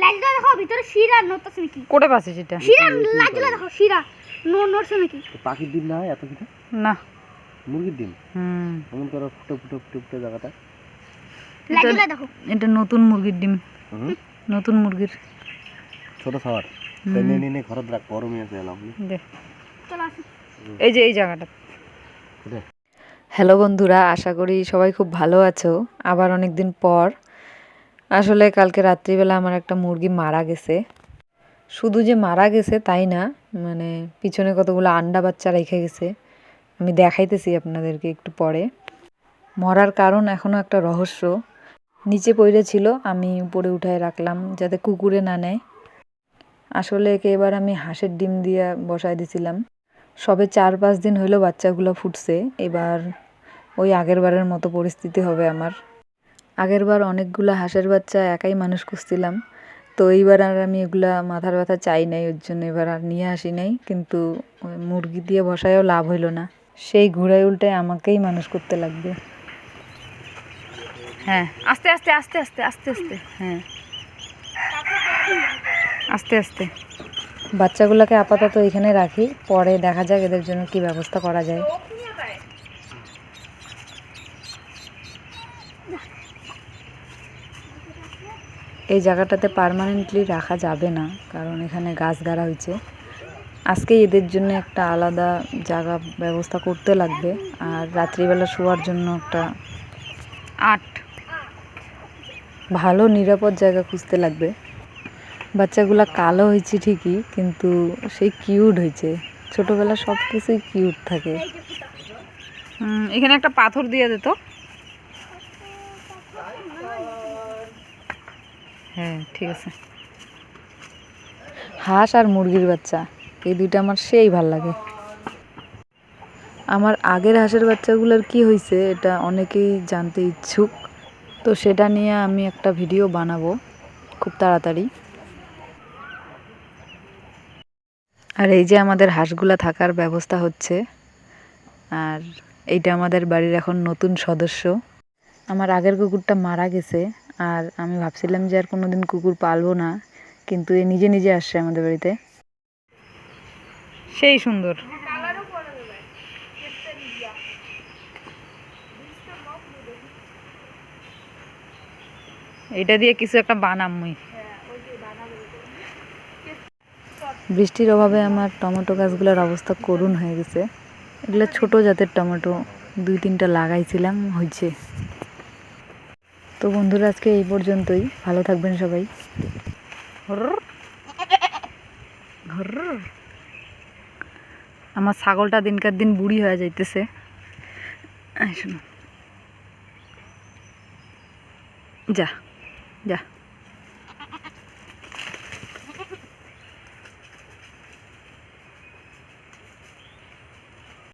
লাইটটা দেখো ভিতরে শিরা নড়তেছে নাকি? কোটে পাচ্ছে সেটা শিরা লাইটটা দেখো শিরা নড়ছে নাকি? পাখির ডিম না হয় এত কিছু না। মুরগির ডিম এমন করে ফুটো ফুটো ফুটো ফুটো জায়গাটা লাইটটা দেখো। এটা নতুন মুরগির ডিম, নতুন মুরগির ছোট খাবার টেনে নিয়ে ঘরে রাখ গরমই আছে এলাম দেখ। চলো আসি। এই যে এই জায়গাটা। হ্যালো বন্ধুরা, আশা করি সবাই খুব ভালো আছো। আবার অনেক দিন পর। আসলে কালকে রাত্রিবেলা আমার একটা মুরগি মারা গেছে। শুধু যে মারা গেছে তাই না, মানে পিছনে কতগুলো আন্ডা বাচ্চা রেখে গেছে। আমি দেখাইতেছি আপনাদেরকে একটু পরে। মরার কারণ এখনও একটা রহস্য। নিচে পড়েছিল, আমি উপরে উঠায় রাখলাম যাতে কুকুরে না নেয়। আসলে একে এবার আমি হাঁসের ডিম দিয়ে বসায় দিছিলাম। সবে 4-5 দিন হইলো বাচ্চাগুলো ফুটছে। এবার ওই আগের বারের মতো পরিস্থিতি হবে আমার। আগের বার অনেকগুলো হাঁসের বাচ্চা একাই মানুষ করছিলাম, তো এইবার আর আমি এগুলা মাথার ব্যথা চাই নাই, ওর জন্য এবার আর নিয়ে আসি নাই। কিন্তু মুরগি দিয়ে বসায়ও লাভ হইল না, সেই ঘুরাই উল্টায় আমাকেই মানুষ করতে লাগবে। হ্যাঁ, আস্তে আস্তে আস্তে আস্তে আস্তে আস্তে, হ্যাঁ আস্তে আস্তে। বাচ্চাগুলোকে আপাতত এখানে রাখি, পরে দেখা যাক এদের জন্য কি ব্যবস্থা করা যায়। এই জায়গাটাতে পার্মানেন্টলি রাখা যাবে না, কারণ এখানে গাছ গাড়া হয়েছে। আজকে এদের জন্য একটা আলাদা জায়গা ব্যবস্থা করতে লাগবে, আর রাত্রিবেলা শোয়ার জন্য একটা ভালো নিরাপদ জায়গা খুঁজতে লাগবে। বাচ্চাগুলা কালো হয়েছে ঠিকই, কিন্তু সেই কিউট হয়েছে। ছোটোবেলা সব কিছুই কিউট থাকে। এখানে একটা পাথর দিয়ে দিত। হ্যাঁ ঠিক আছে। হাঁস আর মুরগির বাচ্চা, এই দুইটা আমার সেই ভাল লাগে। আমার আগের হাঁসের বাচ্চাগুলোর কি হয়েছে এটা অনেকেই জানতে ইচ্ছুক, তো সেটা নিয়ে আমি একটা ভিডিও বানাবো খুব তাড়াতাড়ি। আর এই যে আমাদের হাঁসগুলা থাকার ব্যবস্থা হচ্ছে, আর এইটা আমাদের বাড়ির এখন নতুন সদস্য। আমার আগের কুকুরটা মারা গেছে, আর আমি ভাবছিলাম যে আর কোনোদিন কুকুর পালবো না, কিন্তু এ নিজে নিজে আসছে আমাদের বাড়িতে। সেই সুন্দর। এটা দিয়ে কিছু একটা বানামই। বৃষ্টির অভাবে আমার টমেটো গাছগুলোর অবস্থা করুণ হয়ে গেছে। এগুলো ছোট জাতের টমেটো, 2-3টা লাগাইছিলাম, হয়েছে। তো বন্ধুরা, আজকে এই পর্যন্তই। ভালো থাকবেন সবাই। আমার ছাগলটা দিনকার দিন বুড়ি হয়ে যাইতেছে। যা যা।